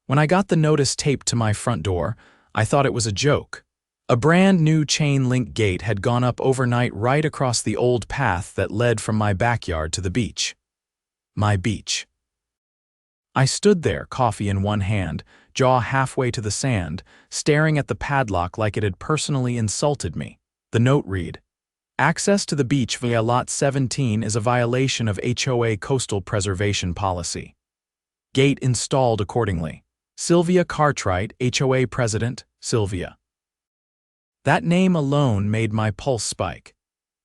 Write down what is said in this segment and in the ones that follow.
When I got the notice taped to my front door, I thought it was a joke. A brand new chain-link gate had gone up overnight right across the old path that led from my backyard to the beach. My beach. I stood there, coffee in one hand, jaw halfway to the sand, staring at the padlock like it had personally insulted me. The note read, "Access to the beach via Lot 17 is a violation of HOA coastal preservation policy. Gate installed accordingly. Sylvia Cartwright, HOA President, Sylvia." That name alone made my pulse spike.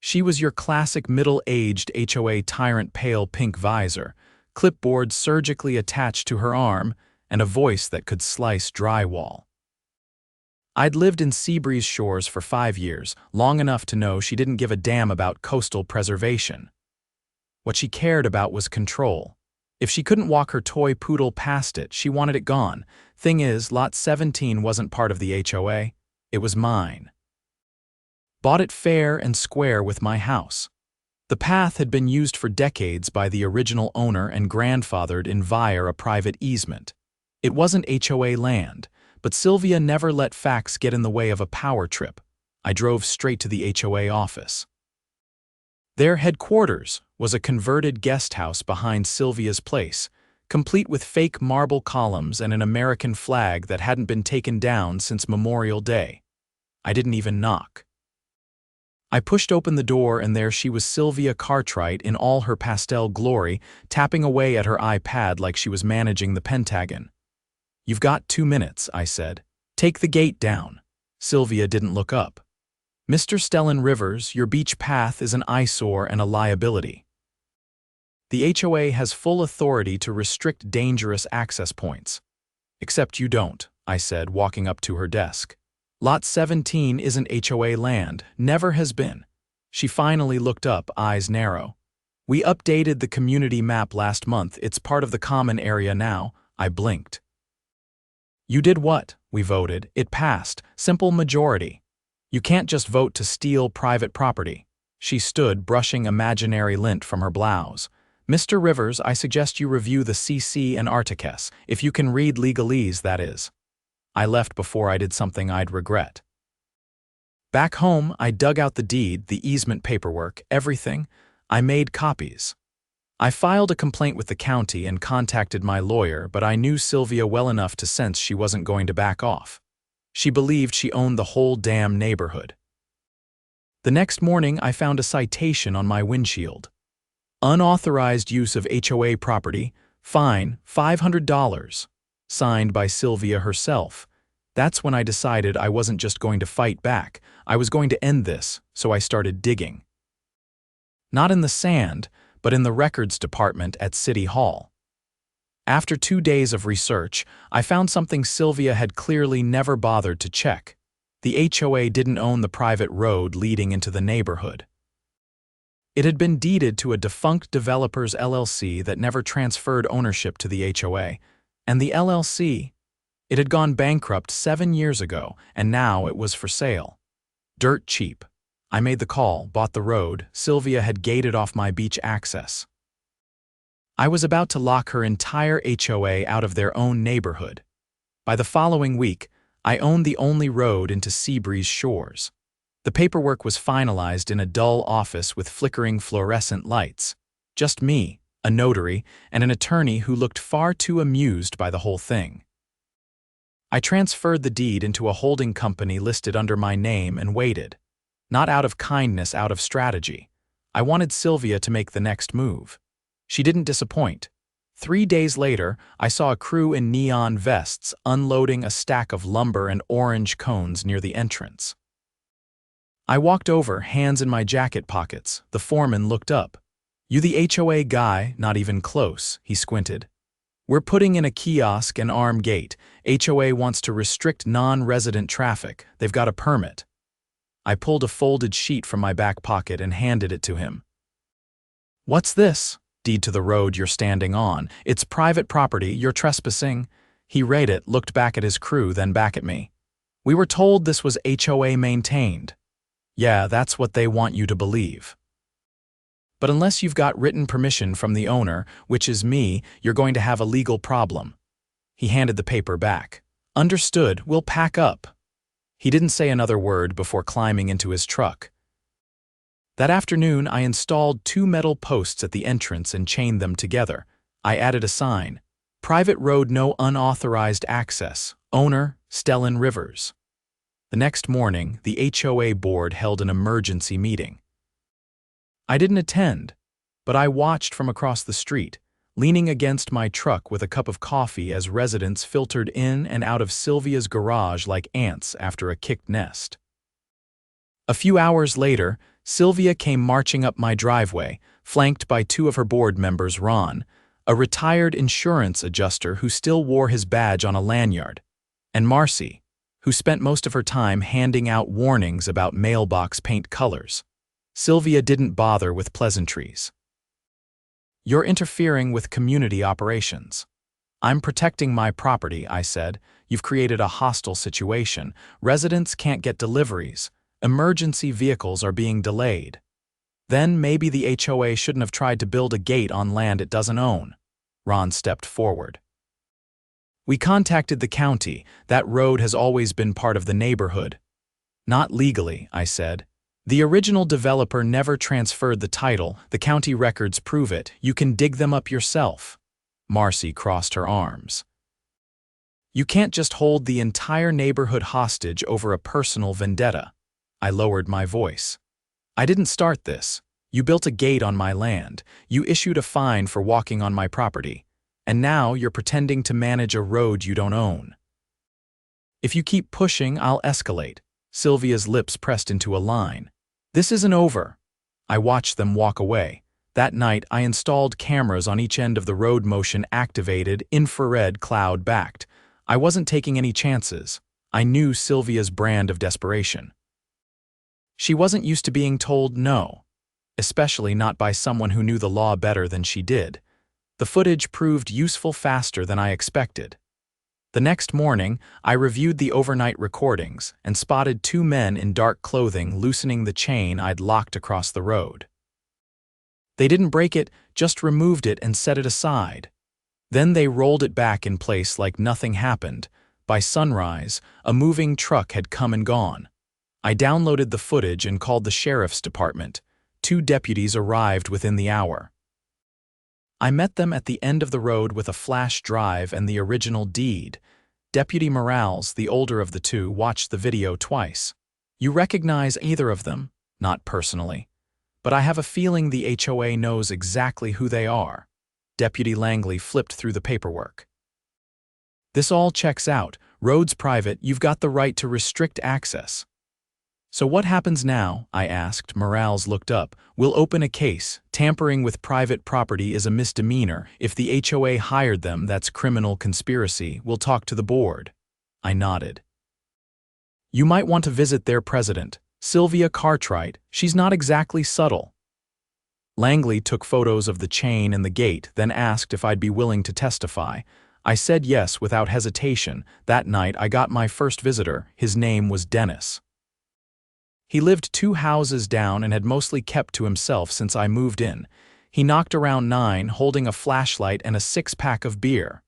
She was your classic middle-aged HOA tyrant, pale pink visor, clipboard surgically attached to her arm, and a voice that could slice drywall. I'd lived in Seabreeze Shores for 5 years, long enough to know she didn't give a damn about coastal preservation. What she cared about was control. If she couldn't walk her toy poodle past it, she wanted it gone. Thing is, Lot 17 wasn't part of the HOA. It was mine. Bought it fair and square with my house. The path had been used for decades by the original owner and grandfathered in via a private easement. It wasn't HOA land, but Sylvia never let facts get in the way of a power trip. I drove straight to the HOA office. Their headquarters was a converted guest house behind Sylvia's place, complete with fake marble columns and an American flag that hadn't been taken down since Memorial Day. I didn't even knock. I pushed open the door, and there she was, Sylvia Cartwright in all her pastel glory, tapping away at her iPad like she was managing the Pentagon. "You've got 2 minutes," I said. "Take the gate down." Sylvia didn't look up. "Mr. Stellan Rivers, your beach path is an eyesore and a liability. The HOA has full authority to restrict dangerous access points." "Except you don't," I said, walking up to her desk. "Lot 17 isn't HOA land, never has been." She finally looked up, eyes narrow. "We updated the community map last month. It's part of the common area now." I blinked. "You did what?" "We voted. It passed. Simple majority. You can't just vote to steal private property." She stood, brushing imaginary lint from her blouse. "Mr. Rivers, I suggest you review the CC and Articus, if you can read legalese, that is." I left before I did something I'd regret. Back home, I dug out the deed, the easement paperwork, everything. I made copies. I filed a complaint with the county and contacted my lawyer, but I knew Sylvia well enough to sense she wasn't going to back off. She believed she owned the whole damn neighborhood. The next morning, I found a citation on my windshield. "Unauthorized use of HOA property, fine, $500. Signed by Sylvia herself. That's when I decided I wasn't just going to fight back. I was going to end this, so I started digging. Not in the sand, but in the records department at City Hall. After 2 days of research, I found something Sylvia had clearly never bothered to check. The HOA didn't own the private road leading into the neighborhood. It had been deeded to a defunct developer's LLC that never transferred ownership to the HOA, and the LLC, it had gone bankrupt 7 years ago, and now it was for sale. Dirt cheap. I made the call, bought the road. Sylvia had gated off my beach access. I was about to lock her entire HOA out of their own neighborhood. By the following week, I owned the only road into Seabreeze Shores. The paperwork was finalized in a dull office with flickering fluorescent lights. Just me, a notary, and an attorney who looked far too amused by the whole thing. I transferred the deed into a holding company listed under my name and waited. Not out of kindness, out of strategy. I wanted Sylvia to make the next move. She didn't disappoint. 3 days later, I saw a crew in neon vests unloading a stack of lumber and orange cones near the entrance. I walked over, hands in my jacket pockets. The foreman looked up. "You the HOA guy?" "Not even close," he squinted. "We're putting in a kiosk and armed gate. HOA wants to restrict non-resident traffic. They've got a permit." I pulled a folded sheet from my back pocket and handed it to him. "What's this?" "Deed to the road you're standing on. It's private property. You're trespassing." He read it, looked back at his crew, then back at me. "We were told this was HOA maintained." "Yeah, that's what they want you to believe. But unless you've got written permission from the owner, which is me, you're going to have a legal problem." He handed the paper back. "Understood, we'll pack up." He didn't say another word before climbing into his truck. That afternoon, I installed 2 metal posts at the entrance and chained them together. I added a sign, "Private road, no unauthorized access. Owner, Stellan Rivers." The next morning, the HOA board held an emergency meeting. I didn't attend, but I watched from across the street, leaning against my truck with a cup of coffee as residents filtered in and out of Sylvia's garage like ants after a kicked nest. A few hours later, Sylvia came marching up my driveway, flanked by 2 of her board members, Ron, a retired insurance adjuster who still wore his badge on a lanyard, and Marcy, who spent most of her time handing out warnings about mailbox paint colors. Sylvia didn't bother with pleasantries. "You're interfering with community operations." "I'm protecting my property," I said. "You've created a hostile situation. Residents can't get deliveries. Emergency vehicles are being delayed." "Then maybe the HOA shouldn't have tried to build a gate on land it doesn't own." Ron stepped forward. "We contacted the county. That road has always been part of the neighborhood." "Not legally," I said. "The original developer never transferred the title. The county records prove it. You can dig them up yourself." Marcy crossed her arms. "You can't just hold the entire neighborhood hostage over a personal vendetta." I lowered my voice. "I didn't start this. You built a gate on my land. You issued a fine for walking on my property. And now you're pretending to manage a road you don't own." "If you keep pushing, I'll escalate." Sylvia's lips pressed into a line. "This isn't over." I watched them walk away. That night, I installed cameras on each end of the road, motion-activated, infrared cloud-backed. I wasn't taking any chances. I knew Sylvia's brand of desperation. She wasn't used to being told no, especially not by someone who knew the law better than she did. The footage proved useful faster than I expected. The next morning, I reviewed the overnight recordings and spotted 2 men in dark clothing loosening the chain I'd locked across the road. They didn't break it, just removed it and set it aside. Then they rolled it back in place like nothing happened. By sunrise, a moving truck had come and gone. I downloaded the footage and called the sheriff's department. 2 deputies arrived within the hour. I met them at the end of the road with a flash drive and the original deed. Deputy Morales, the older of the 2, watched the video twice. "You recognize either of them?" "Not personally. But I have a feeling the HOA knows exactly who they are." Deputy Langley flipped through the paperwork. "This all checks out. Road's private, you've got the right to restrict access." "So what happens now?" I asked. Morales looked up. "We'll open a case. Tampering with private property is a misdemeanor. If the HOA hired them, that's criminal conspiracy. We'll talk to the board." I nodded. "You might want to visit their president, Sylvia Cartwright. She's not exactly subtle." Langley took photos of the chain and the gate, then asked if I'd be willing to testify. I said yes without hesitation. That night, I got my first visitor. His name was Dennis. He lived 2 houses down and had mostly kept to himself since I moved in. He knocked around 9, holding a flashlight and a 6-pack of beer.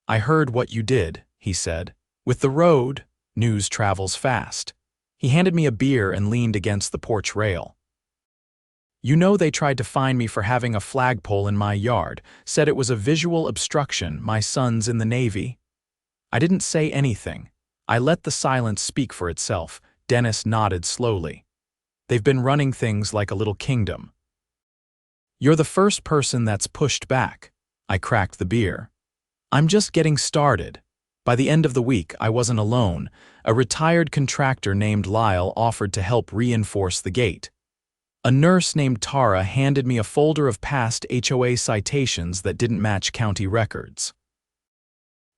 "I heard what you did," he said. "With the road, news travels fast." He handed me a beer and leaned against the porch rail. "You know they tried to fine me for having a flagpole in my yard, said it was a visual obstruction. My son's in the Navy." I didn't say anything. I let the silence speak for itself. Dennis nodded slowly. "They've been running things like a little kingdom." "You're the first person that's pushed back." I cracked the beer. "I'm just getting started." By the end of the week, I wasn't alone. A retired contractor named Lyle offered to help reinforce the gate. A nurse named Tara handed me a folder of past HOA citations that didn't match county records.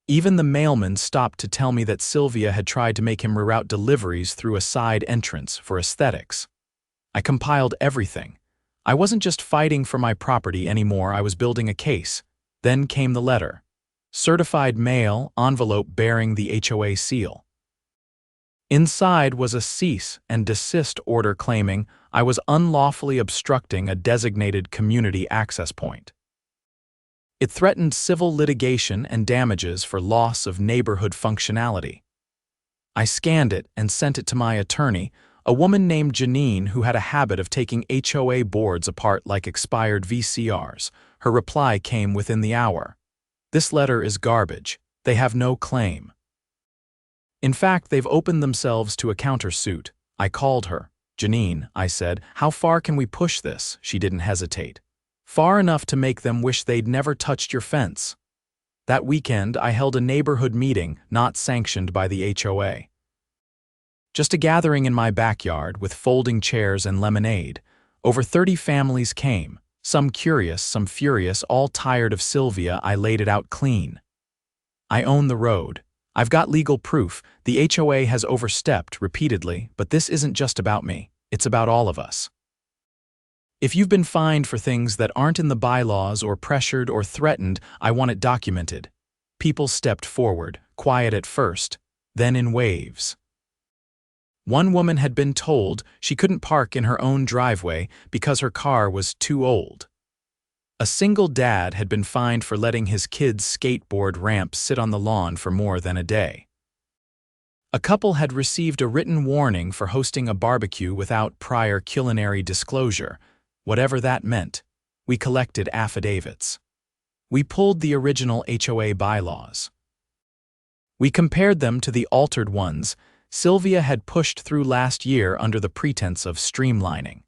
Even the mailman stopped to tell me that Sylvia had tried to make him reroute deliveries through a side entrance for aesthetics. I compiled everything. I wasn't just fighting for my property anymore, I was building a case. Then came the letter. Certified mail, envelope bearing the HOA seal. Inside was a cease and desist order claiming I was unlawfully obstructing a designated community access point. It threatened civil litigation and damages for loss of neighborhood functionality. I scanned it and sent it to my attorney, a woman named Janine who had a habit of taking HOA boards apart like expired VCRs. Her reply came within the hour. "This letter is garbage. They have no claim." In fact, they've opened themselves to a countersuit. I called her. "Janine," I said, "how far can we push this?" She didn't hesitate. "Far enough to make them wish they'd never touched your fence." That weekend, I held a neighborhood meeting not sanctioned by the HOA. Just a gathering in my backyard with folding chairs and lemonade. Over 30 families came, some curious, some furious, all tired of Sylvia. I laid it out clean. I own the road. I've got legal proof. The HOA has overstepped repeatedly, but this isn't just about me. It's about all of us. If you've been fined for things that aren't in the bylaws or pressured or threatened, I want it documented. People stepped forward, quiet at first, then in waves. One woman had been told she couldn't park in her own driveway because her car was too old. A single dad had been fined for letting his kid's skateboard ramp sit on the lawn for more than a day. A couple had received a written warning for hosting a barbecue without prior culinary disclosure. Whatever that meant, we collected affidavits. We pulled the original HOA bylaws. We compared them to the altered ones Sylvia had pushed through last year under the pretense of streamlining.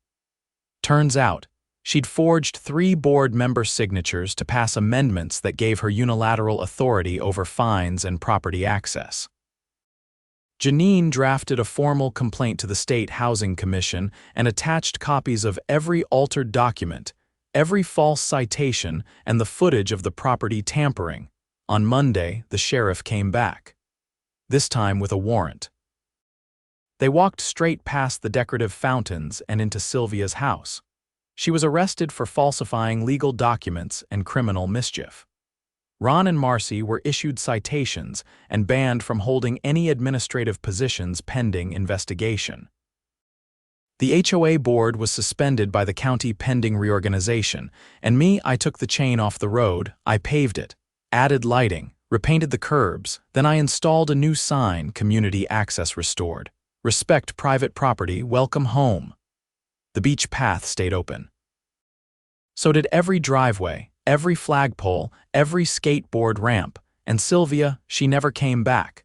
Turns out, she'd forged 3 board member signatures to pass amendments that gave her unilateral authority over fines and property access. Janine drafted a formal complaint to the State Housing Commission and attached copies of every altered document, every false citation, and the footage of the property tampering. On Monday, the sheriff came back, this time with a warrant. They walked straight past the decorative fountains and into Sylvia's house. She was arrested for falsifying legal documents and criminal mischief. Ron and Marcy were issued citations and banned from holding any administrative positions pending investigation. The HOA board was suspended by the county pending reorganization, and I took the chain off the road. I paved it, added lighting, repainted the curbs, then I installed a new sign, community access restored. Respect private property, welcome home. The beach path stayed open. So did every driveway, every flagpole, every skateboard ramp, and Sylvia, she never came back.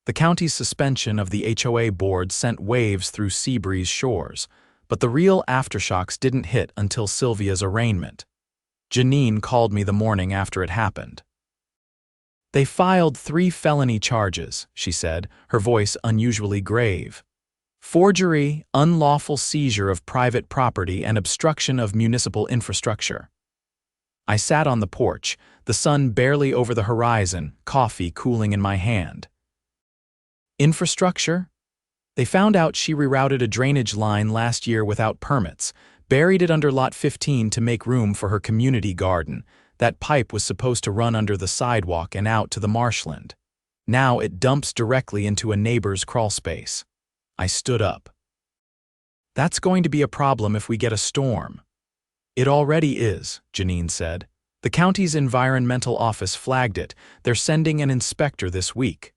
The county's suspension of the HOA board sent waves through Seabreeze shores, but the real aftershocks didn't hit until Sylvia's arraignment. Janine called me the morning after it happened. "They filed 3 felony charges," she said, her voice unusually grave. "Forgery, unlawful seizure of private property, and obstruction of municipal infrastructure." I sat on the porch, the sun barely over the horizon, coffee cooling in my hand. Infrastructure? They found out she rerouted a drainage line last year without permits, buried it under Lot 15 to make room for her community garden. That pipe was supposed to run under the sidewalk and out to the marshland. Now it dumps directly into a neighbor's crawlspace. I stood up. "That's going to be a problem if we get a storm." "It already is," Janine said. "The county's environmental office flagged it. They're sending an inspector this week."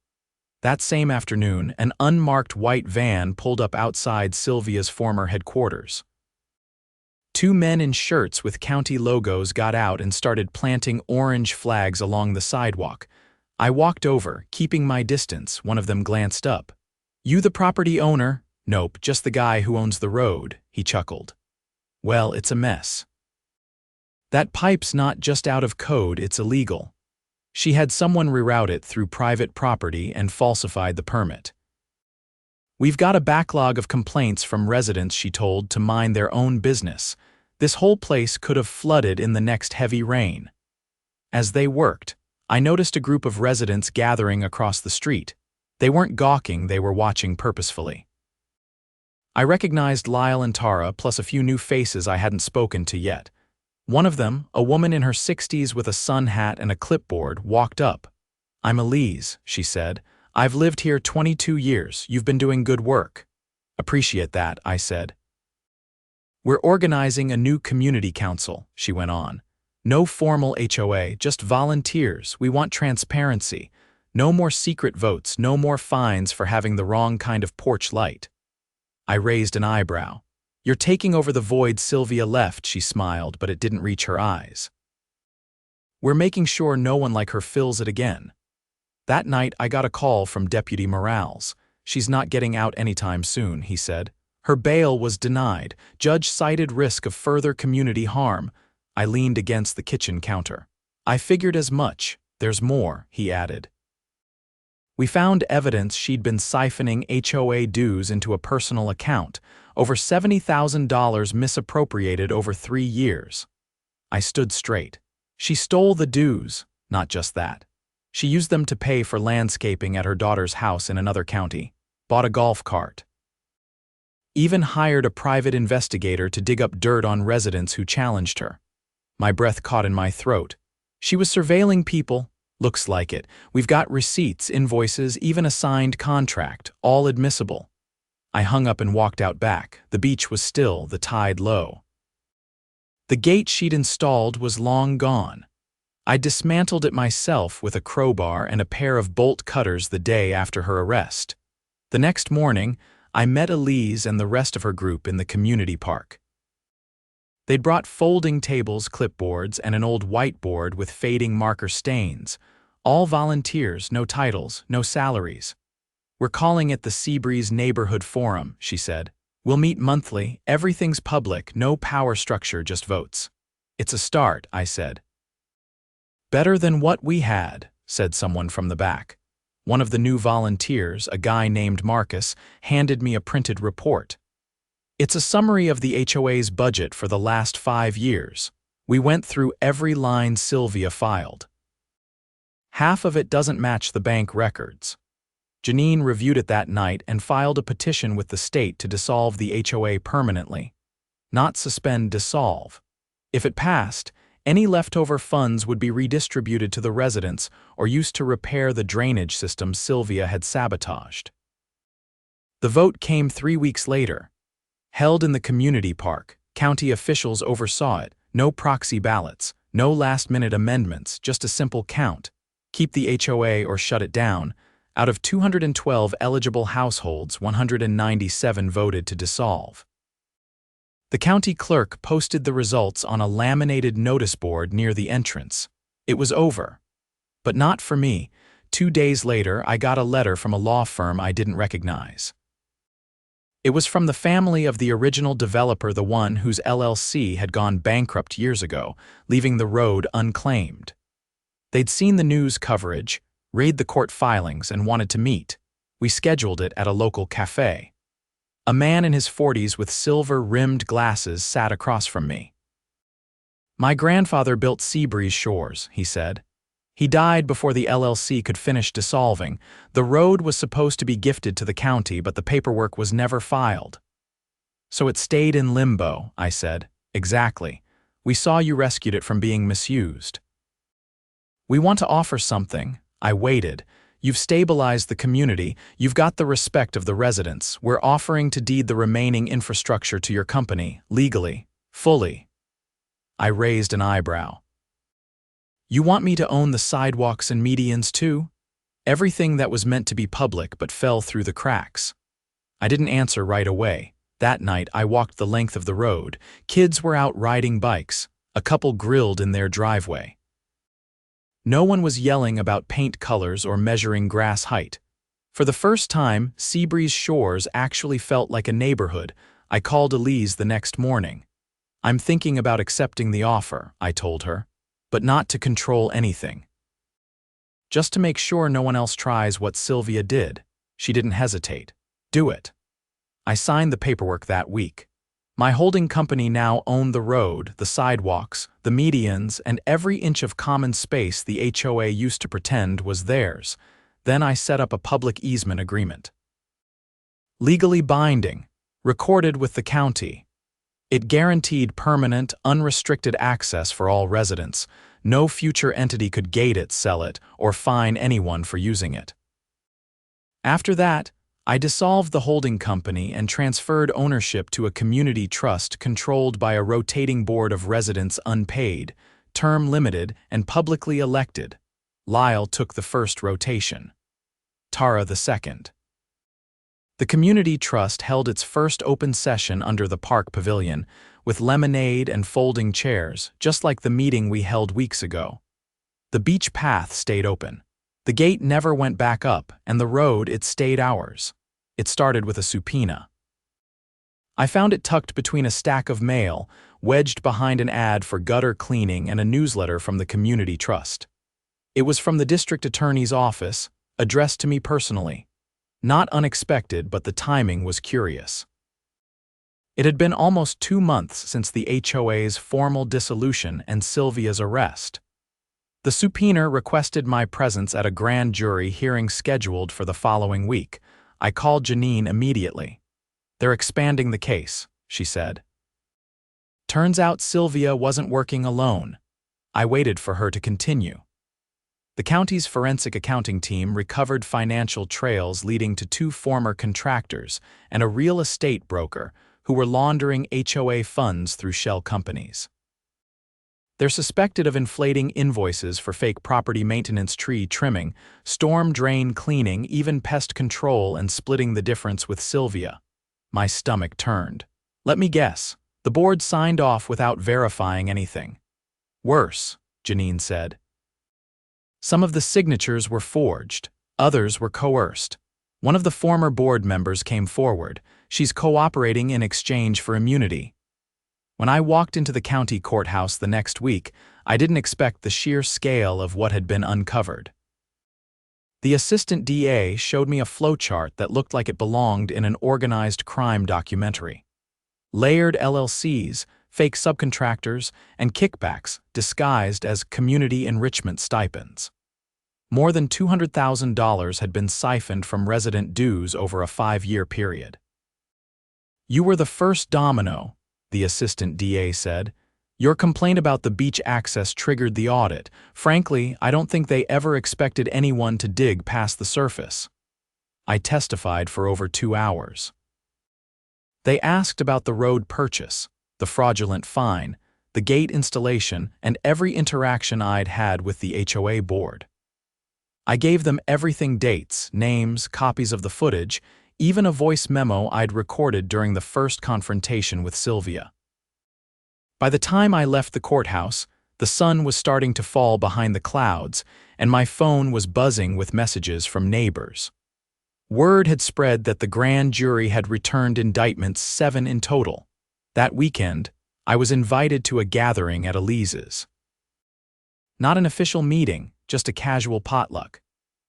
That same afternoon, an unmarked white van pulled up outside Sylvia's former headquarters. 2 men in shirts with county logos got out and started planting orange flags along the sidewalk. I walked over, keeping my distance. One of them glanced up. "You the property owner?" "Nope, just the guy who owns the road," he chuckled. "Well, it's a mess. That pipe's not just out of code, it's illegal. She had someone reroute it through private property and falsified the permit. We've got a backlog of complaints from residents," she told, "to mind their own business. This whole place could have flooded in the next heavy rain." As they worked, I noticed a group of residents gathering across the street. They weren't gawking, they were watching purposefully. I recognized Lyle and Tara, plus a few new faces I hadn't spoken to yet. One of them, a woman in her 60s with a sun hat and a clipboard, walked up. "I'm Elise," she said. "I've lived here 22 years. You've been doing good work." "Appreciate that," I said. "We're organizing a new community council," she went on. No formal HOA, just volunteers. We want transparency. No more secret votes, no more fines for having the wrong kind of porch light. I raised an eyebrow. You're taking over the void Sylvia left, she smiled, but it didn't reach her eyes. We're making sure no one like her fills it again. That night, I got a call from Deputy Morales. She's not getting out anytime soon, he said. Her bail was denied. Judge cited risk of further community harm. I leaned against the kitchen counter. I figured as much. There's more, he added. We found evidence she'd been siphoning HOA dues into a personal account, over $70,000 misappropriated over 3 years. I stood straight. She stole the dues, not just that. She used them to pay for landscaping at her daughter's house in another county, bought a golf cart, even hired a private investigator to dig up dirt on residents who challenged her. My breath caught in my throat. She was surveilling people. Looks like it. We've got receipts, invoices, even a signed contract, all admissible. I hung up and walked out back. The beach was still, the tide low. The gate she'd installed was long gone. I dismantled it myself with a crowbar and a pair of bolt cutters the day after her arrest. The next morning, I met Elise and the rest of her group in the community park. They'd brought folding tables, clipboards, and an old whiteboard with fading marker stains. All volunteers, no titles, no salaries. We're calling it the Seabreeze Neighborhood Forum, she said. We'll meet monthly, everything's public, no power structure, just votes. It's a start, I said. Better than what we had, said someone from the back. One of the new volunteers, a guy named Marcus, handed me a printed report. It's a summary of the HOA's budget for the last 5 years. We went through every line Sylvia filed. Half of it doesn't match the bank records. Janine reviewed it that night and filed a petition with the state to dissolve the HOA permanently. Not suspend, dissolve. If it passed, any leftover funds would be redistributed to the residents or used to repair the drainage system Sylvia had sabotaged. The vote came 3 weeks later. Held in the community park, county officials oversaw it. No proxy ballots, no last-minute amendments, just a simple count. Keep the HOA or shut it down. Out of 212 eligible households, 197 voted to dissolve. The county clerk posted the results on a laminated notice board near the entrance. It was over. But not for me. 2 days later, I got a letter from a law firm I didn't recognize. It was from the family of the original developer, the one whose LLC had gone bankrupt years ago, leaving the road unclaimed. They'd seen the news coverage, read the court filings, and wanted to meet. We scheduled it at a local cafe. A man in his 40s with silver-rimmed glasses sat across from me. My grandfather built Seabreeze Shores, he said. He died before the LLC could finish dissolving. The road was supposed to be gifted to the county, but the paperwork was never filed. So it stayed in limbo, I said. Exactly. We saw you rescued it from being misused. We want to offer something. I waited. You've stabilized the community. You've got the respect of the residents. We're offering to deed the remaining infrastructure to your company, legally, fully. I raised an eyebrow. You want me to own the sidewalks and medians too? Everything that was meant to be public but fell through the cracks. I didn't answer right away. That night I walked the length of the road. Kids were out riding bikes. A couple grilled in their driveway. No one was yelling about paint colors or measuring grass height. For the first time, Seabreeze Shores actually felt like a neighborhood. I called Elise the next morning. I'm thinking about accepting the offer, I told her, but not to control anything. Just to make sure no one else tries what Sylvia did. She didn't hesitate. Do it. I signed the paperwork that week. My holding company now owned the road, the sidewalks, the medians, and every inch of common space the HOA used to pretend was theirs. Then I set up a public easement agreement. Legally binding, recorded with the county. It guaranteed permanent, unrestricted access for all residents. No future entity could gate it, sell it, or fine anyone for using it. After that, I dissolved the holding company and transferred ownership to a community trust controlled by a rotating board of residents unpaid, term limited, and publicly elected. Lyle took the first rotation. Tara the second. The community trust held its first open session under the park pavilion, with lemonade and folding chairs, just like the meeting we held weeks ago. The beach path stayed open. The gate never went back up, and the road, it stayed ours. It started with a subpoena. I found it tucked between a stack of mail, wedged behind an ad for gutter cleaning and a newsletter from the community trust. It was from the district attorney's office, addressed to me personally. Not unexpected, but the timing was curious. It had been almost 2 months since the HOA's formal dissolution and Sylvia's arrest. The subpoena requested my presence at a grand jury hearing scheduled for the following week. I called Janine immediately. "They're expanding the case," she said. Turns out Sylvia wasn't working alone. I waited for her to continue. The county's forensic accounting team recovered financial trails leading to 2 former contractors and a real estate broker who were laundering HOA funds through shell companies. They're suspected of inflating invoices for fake property maintenance, tree trimming, storm drain cleaning, even pest control, and splitting the difference with Sylvia. My stomach turned. Let me guess, the board signed off without verifying anything. Worse, Janine said. Some of the signatures were forged, others were coerced. One of the former board members came forward. She's cooperating in exchange for immunity. When I walked into the county courthouse the next week, I didn't expect the sheer scale of what had been uncovered. The assistant DA showed me a flowchart that looked like it belonged in an organized crime documentary. Layered LLCs, fake subcontractors, and kickbacks disguised as community enrichment stipends. More than $200,000 had been siphoned from resident dues over a 5-year period. "You were the first domino," the assistant DA said. "Your complaint about the beach access triggered the audit. Frankly, I don't think they ever expected anyone to dig past the surface." I testified for over 2 hours. They asked about the road purchase, the fraudulent fine, the gate installation, and every interaction I'd had with the HOA board. I gave them everything: dates, names, copies of the footage, even a voice memo I'd recorded during the first confrontation with Sylvia. By the time I left the courthouse, the sun was starting to fall behind the clouds, and my phone was buzzing with messages from neighbors. Word had spread that the grand jury had returned indictments, 7 in total. That weekend, I was invited to a gathering at Elise's. Not an official meeting, just a casual potluck.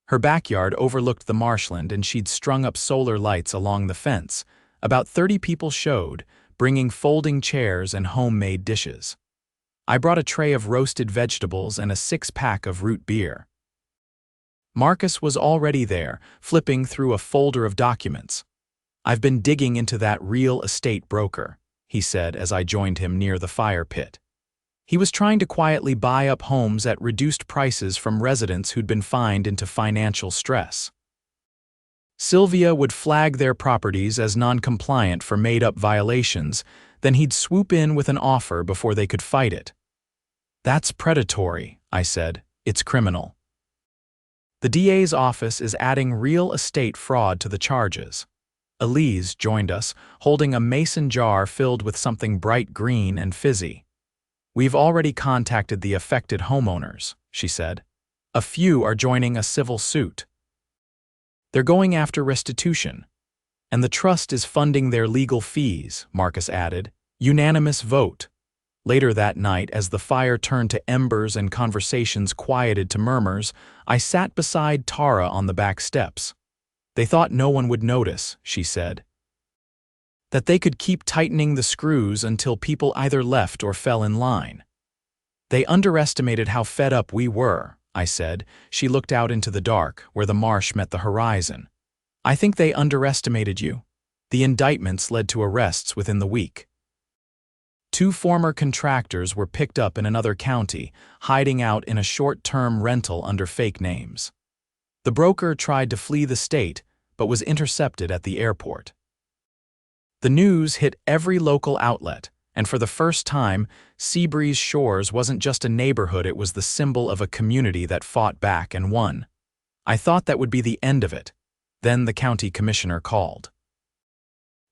Her backyard overlooked the marshland, and she'd strung up solar lights along the fence. About 30 people showed, bringing folding chairs and homemade dishes. I brought a tray of roasted vegetables and a 6-pack of root beer. Marcus was already there, flipping through a folder of documents. "I've been digging into that real estate broker," he said as I joined him near the fire pit. He was trying to quietly buy up homes at reduced prices from residents who'd been fined into financial stress. Sylvia would flag their properties as non-compliant for made-up violations, then he'd swoop in with an offer before they could fight it. "That's predatory," I said. "It's criminal." The DA's office is adding real estate fraud to the charges. Elise joined us, holding a mason jar filled with something bright green and fizzy. "We've already contacted the affected homeowners," she said. "A few are joining a civil suit. They're going after restitution. And the trust is funding their legal fees," Marcus added. Unanimous vote. Later that night, as the fire turned to embers and conversations quieted to murmurs, I sat beside Tara on the back steps. "They thought no one would notice," she said. "That they could keep tightening the screws until people either left or fell in line. They underestimated how fed up we were," I said. She looked out into the dark, where the marsh met the horizon. "I think they underestimated you." The indictments led to arrests within the week. 2 former contractors were picked up in another county, hiding out in a short-term rental under fake names. The broker tried to flee the state, but was intercepted at the airport. The news hit every local outlet, And for the first time, Seabreeze Shores wasn't just a neighborhood, it was the symbol of a community that fought back and won. I thought that would be the end of it. Then the county commissioner called.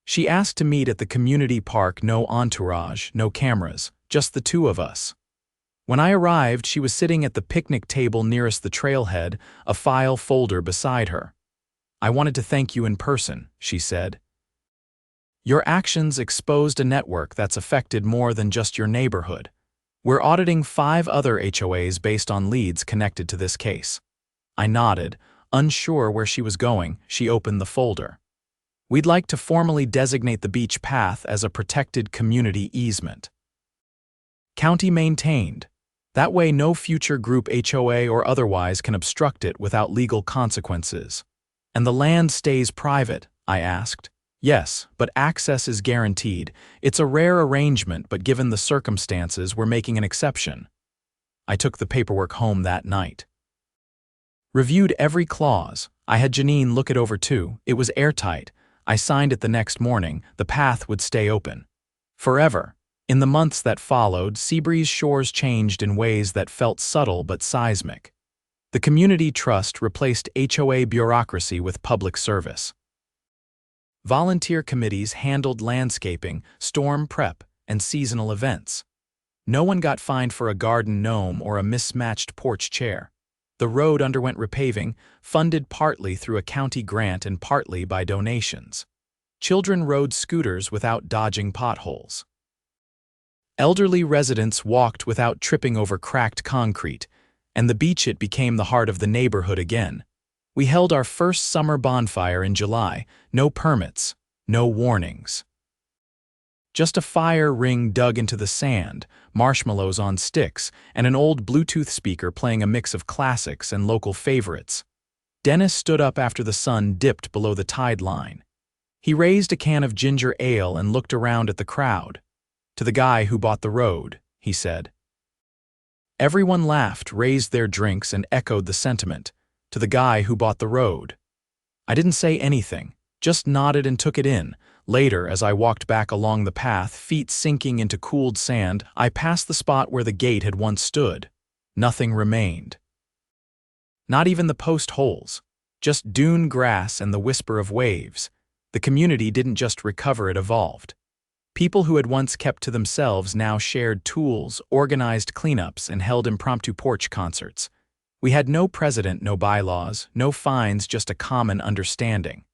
She asked to meet at the community park, no entourage, no cameras, just the two of us. When I arrived, she was sitting at the picnic table nearest the trailhead, a file folder beside her. "I wanted to thank you in person," she said. "Your actions exposed a network that's affected more than just your neighborhood. We're auditing 5 other HOAs based on leads connected to this case." I nodded, unsure where she was going. She opened the folder. "We'd like to formally designate the beach path as a protected community easement. County maintained. That way no future group HOA or otherwise can obstruct it without legal consequences." "And the land stays private?" I asked. "Yes, but access is guaranteed. It's a rare arrangement, but given the circumstances, we're making an exception." I took the paperwork home that night. Reviewed every clause. I had Janine look it over too. It was airtight. I signed it the next morning. The path would stay open. Forever. In the months that followed, Seabreeze Shores changed in ways that felt subtle but seismic. The community trust replaced HOA bureaucracy with public service. Volunteer committees handled landscaping, storm prep, and seasonal events. No one got fined for a garden gnome or a mismatched porch chair. The road underwent repaving, funded partly through a county grant and partly by donations. Children rode scooters without dodging potholes. Elderly residents walked without tripping over cracked concrete, and the beach it became the heart of the neighborhood again. We held our first summer bonfire in July, no permits, no warnings. Just a fire ring dug into the sand, marshmallows on sticks, and an old Bluetooth speaker playing a mix of classics and local favorites. Dennis stood up after the sun dipped below the tide line. He raised a can of ginger ale and looked around at the crowd. "To the guy who bought the road," he said. Everyone laughed, raised their drinks, and echoed the sentiment. "To the guy who bought the road." I didn't say anything, just nodded and took it in. Later, as I walked back along the path, feet sinking into cooled sand, I passed the spot where the gate had once stood. Nothing remained. Not even the post holes. Just dune grass and the whisper of waves. The community didn't just recover, it evolved. People who had once kept to themselves now shared tools, organized cleanups, and held impromptu porch concerts. We had no president, no bylaws, no fines, just a common understanding.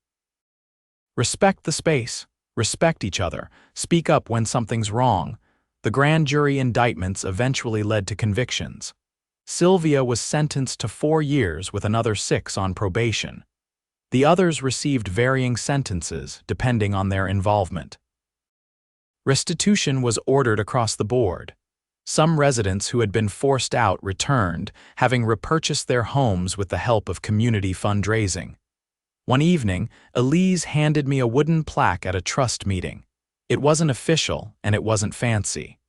Respect the space, respect each other, speak up when something's wrong. The grand jury indictments eventually led to convictions. Sylvia was sentenced to 4 years with another 6 on probation. The others received varying sentences depending on their involvement. Restitution was ordered across the board. Some residents who had been forced out returned, having repurchased their homes with the help of community fundraising. One evening, Elise handed me a wooden plaque at a trust meeting. It wasn't official, and it wasn't fancy.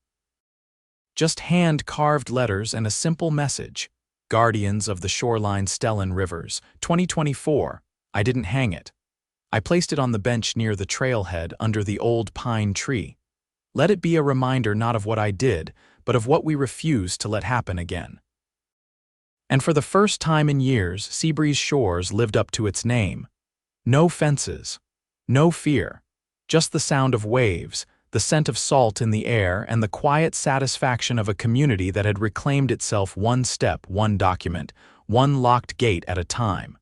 Just hand-carved letters and a simple message. Guardians of the Shoreline, Stellan Rivers, 2024. I didn't hang it. I placed it on the bench near the trailhead under the old pine tree. Let it be a reminder not of what I did, but of what we refused to let happen again. And for the first time in years, Seabreeze Shores lived up to its name. No fences, no fear, just the sound of waves, the scent of salt in the air, and the quiet satisfaction of a community that had reclaimed itself one step, one document, one locked gate at a time.